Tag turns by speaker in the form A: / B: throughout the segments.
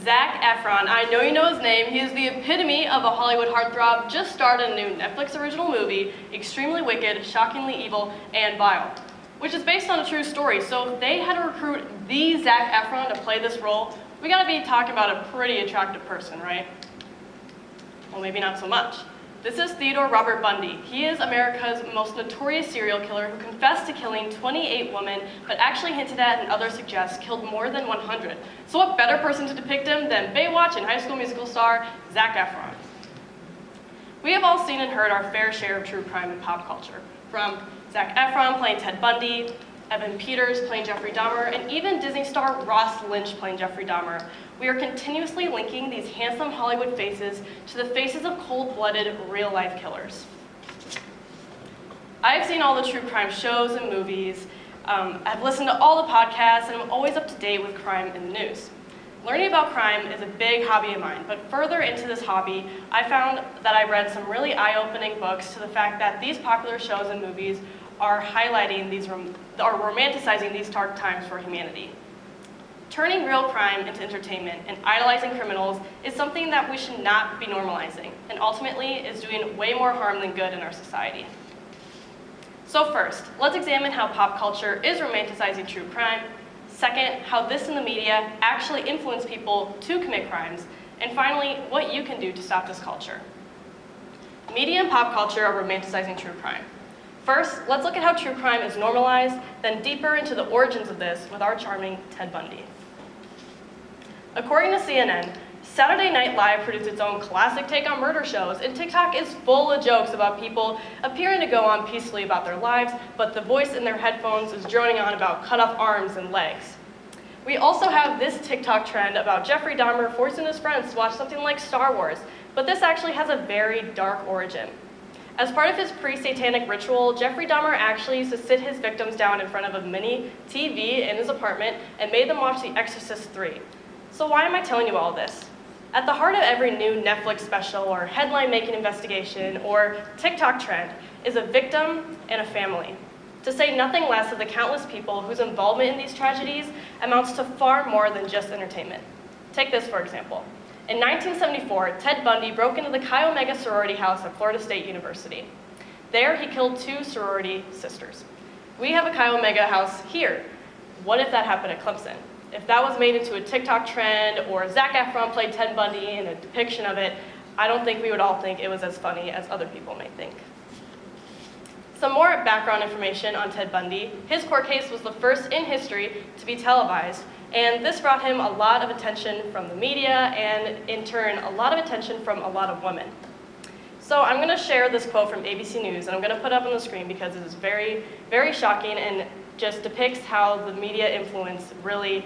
A: Zac Efron, I know you know his name. He is the epitome of a Hollywood heartthrob, just starred in a new Netflix original movie, extremely wicked, shockingly evil, and vile, which is based on a true story. So if they had to recruit the Zac Efron to play this role, we gotta be talking about a pretty attractive person, right? Well, maybe not so much. This is Theodore Robert Bundy. He is America's most notorious serial killer who confessed to killing 28 women, but actually hinted at and others suggest killed more than 100. So what better person to depict him than Baywatch and High School Musical star Zac Efron? We have all seen and heard our fair share of true crime in pop culture, from Zac Efron playing Ted Bundy, Evan Peters playing Jeffrey Dahmer, and even Disney star Ross Lynch playing Jeffrey Dahmer. We are continuously linking these handsome Hollywood faces to the faces of cold-blooded, real-life killers. I've seen all the true crime shows and movies, I've listened to all the podcasts, and I'm always up to date with crime in the news. Learning about crime is a big hobby of mine, but further into this hobby, I found that I read some really eye-opening books to the fact that these popular shows and movies are highlighting these, are romanticizing these dark times for humanity. Turning real crime into entertainment and idolizing criminals is something that we should not be normalizing, and ultimately is doing way more harm than good in our society. So first, let's examine how pop culture is romanticizing true crime. Second, how this and the media actually influence people to commit crimes. And finally, what you can do to stop this culture. Media and pop culture are romanticizing true crime. First, let's look at how true crime is normalized, then deeper into the origins of this with our charming Ted Bundy. According to CNN, Saturday Night Live produced its own classic take on murder shows, and TikTok is full of jokes about people appearing to go on peacefully about their lives, but the voice in their headphones is droning on about cut off arms and legs. We also have this TikTok trend about Jeffrey Dahmer forcing his friends to watch something like Star Wars, but this actually has a very dark origin. As part of his pre-satanic ritual, Jeffrey Dahmer actually used to sit his victims down in front of a mini TV in his apartment and made them watch The Exorcist 3. So why am I telling you all this? At the heart of every new Netflix special or headline-making investigation or TikTok trend is a victim and a family. To say nothing less of the countless people whose involvement in these tragedies amounts to far more than just entertainment. Take this, for example. In 1974, Ted Bundy broke into the Chi Omega sorority house at Florida State University. There, he killed 2 sorority sisters. We have a Chi Omega house here. What if that happened at Clemson? If that was made into a TikTok trend, or Zac Efron played Ted Bundy in a depiction of it, I don't think we would all think it was as funny as other people may think. Some more background information on Ted Bundy. His court case was the first in history to be televised, and this brought him a lot of attention from the media, and in turn, a lot of attention from a lot of women. So I'm gonna share this quote from ABC News, and I'm gonna put it up on the screen because it is very, very shocking and just depicts how the media influence really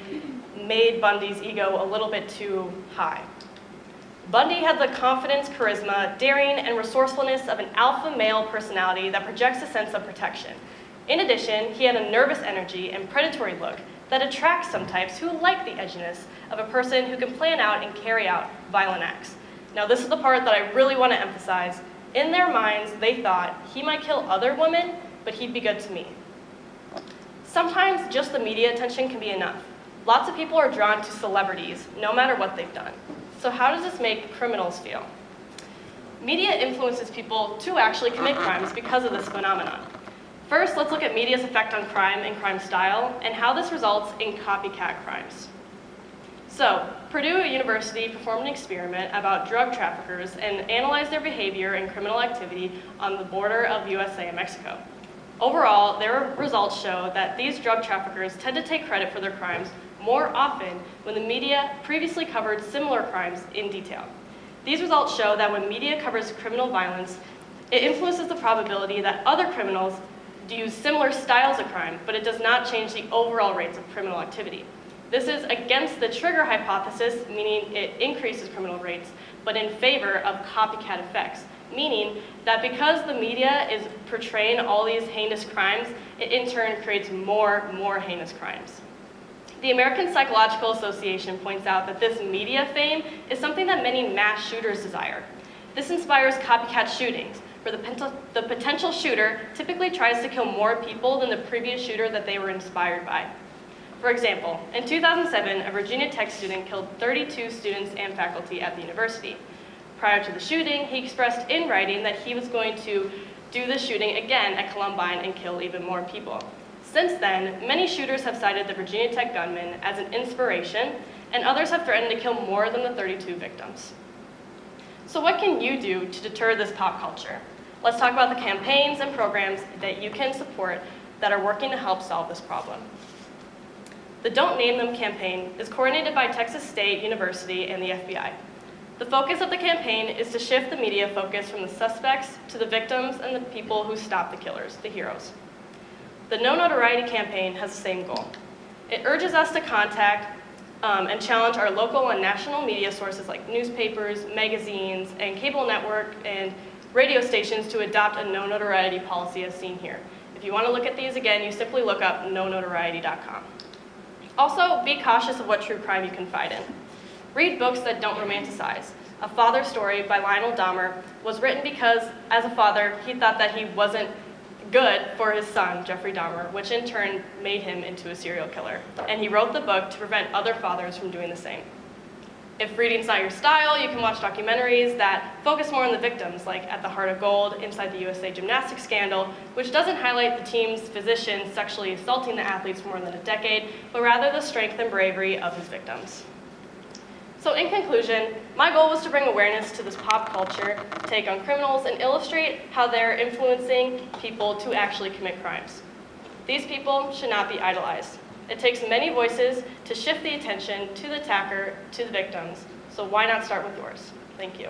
A: made Bundy's ego a little bit too high. Bundy had the confidence, charisma, daring, and resourcefulness of an alpha male personality that projects a sense of protection. In addition, he had a nervous energy and predatory look that attracts some types who like the edginess of a person who can plan out and carry out violent acts. Now, this is the part that I really want to emphasize. In their minds, they thought he might kill other women, but he'd be good to me. Sometimes just the media attention can be enough. Lots of people are drawn to celebrities, no matter what they've done. So how does this make criminals feel? Media influences people to actually commit crimes because of this phenomenon. First, let's look at media's effect on crime and crime style, and how this results in copycat crimes. So, Purdue University performed an experiment about drug traffickers and analyzed their behavior and criminal activity on the border of USA and Mexico. Overall, their results show that these drug traffickers tend to take credit for their crimes more often when the media previously covered similar crimes in detail. These results show that when media covers criminal violence, it influences the probability that other criminals use similar styles of crime, but it does not change the overall rates of criminal activity. This is against the trigger hypothesis, meaning it increases criminal rates, but in favor of copycat effects, meaning that because the media is portraying all these heinous crimes, it in turn creates more heinous crimes. The American Psychological Association points out that this media fame is something that many mass shooters desire. This inspires copycat shootings, where the potential shooter typically tries to kill more people than the previous shooter that they were inspired by. For example, in 2007, a Virginia Tech student killed 32 students and faculty at the university. Prior to the shooting, he expressed in writing that he was going to do the shooting again at Columbine and kill even more people. Since then, many shooters have cited the Virginia Tech gunman as an inspiration, and others have threatened to kill more than the 32 victims. So what can you do to deter this pop culture? Let's talk about the campaigns and programs that you can support that are working to help solve this problem. The Don't Name Them campaign is coordinated by Texas State University and the FBI. The focus of the campaign is to shift the media focus from the suspects to the victims and the people who stop the killers, the heroes. The No Notoriety campaign has the same goal. It urges us to contact and challenge our local and national media sources like newspapers, magazines, and cable network and radio stations to adopt a no notoriety policy as seen here. If you want to look at these again, you simply look up nonotoriety.com. Also, be cautious of what true crime you confide in. Read books that don't romanticize. A Father Story by Lionel Dahmer was written because, as a father, he thought that he wasn't good for his son, Jeffrey Dahmer, which in turn made him into a serial killer. And he wrote the book to prevent other fathers from doing the same. If reading's not your style, you can watch documentaries that focus more on the victims, like At the Heart of Gold, Inside the USA Gymnastics Scandal, which doesn't highlight the team's physician sexually assaulting the athletes for more than a decade, but rather the strength and bravery of his victims. So in conclusion, my goal was to bring awareness to this pop culture take on criminals and illustrate how they're influencing people to actually commit crimes. These people should not be idolized. It takes many voices to shift the attention to the attacker, to the victims, so why not start with yours? Thank you.